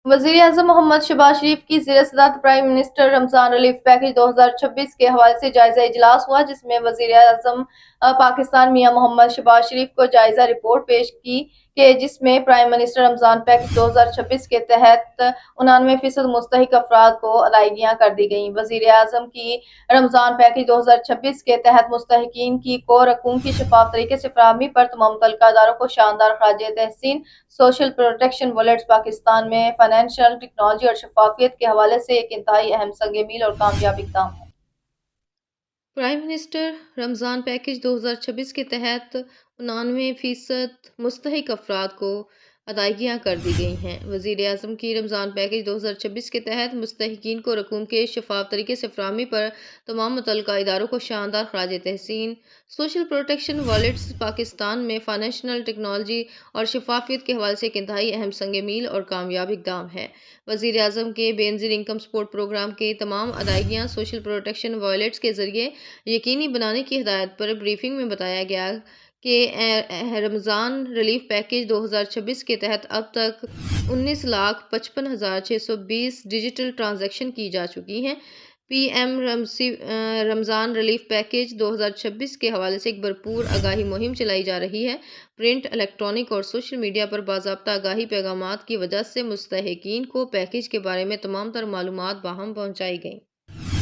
वज़ीर आज़म मोहम्मद शहबाज शरीफ की ज़ेर-सदारत prime minister Ramzan relief package 2026 के हवाले से जायज़ा इजलास हुआ, जिसमें वज़ीर आज़म पाकिस्तान मियां मोहम्मद शहबाज शरीफ को जायज़ा रिपोर्ट पेश की कि जिसमें प्राइम मिनिस्टर रमज़ान पैकेज 2026 के तहत 99% मुस्तहिक अफराद को अदायगियाँ कर दी गईं। वज़ीर आज़म की रमज़ान पैकेज 2026 के तहत मुस्तहिकीन की को रकूम की शफाफ तरीके से फराहमी पर तमाम मुतल्लिका इदारों को शानदार खराज तहसीन। सोशल प्रोटेक्शन वॉलेट्स पाकिस्तान में फाइनेंशियल टेक्नोलॉजी और शफाफियत के हवाले से एक इंतहाई अहम संग मील और कामयाब इक़दाम है। प्राइम मिनिस्टर रमज़ान पैकेज 2026 के तहत 99% मुस्तहिक अफराद को अदायगियाँ कर दी गई हैं। वज़ीर आज़म की रमज़ान पैकेज 2026 के तहत मुस्तहिकीन को रकूम के शफाफ तरीके से फराहमी पर तमाम मुतल्लिका इदारों को शानदार खराज तहसीन। सोशल प्रोटेक्शन वॉलेट्स पाकिस्तान में फाइनेंशियल टेक्नोलॉजी और शफाफियत के हवाले से एक इंतहाई अहम संग मील और कामयाब इक़दाम है। वज़ीर आज़म के बेनज़ीर इनकम सपोर्ट प्रोग्राम के तमाम अदायगियाँ सोशल प्रोटेक्शन वॉलेट्स के ज़रिए यकीनी बनाने की हिदायत पर ब्रीफिंग में बताया गया कि रमज़ान रिलीफ पैकेज 2026 के तहत अब तक 19,55,620 डिजिटल ट्रांजैक्शन की जा चुकी हैं। पीएम रमज़ान रिलीफ पैकेज 2026 के हवाले से एक भरपूर आगाही मुहिम चलाई जा रही है। प्रिंट, इलेक्ट्रॉनिक और सोशल मीडिया पर बाज़ाब्ता आगाही पैगामात की वजह से मुस्तहिकीन को पैकेज के बारे में तमाम तर मालूमात बाहम पहुँचाई गईं।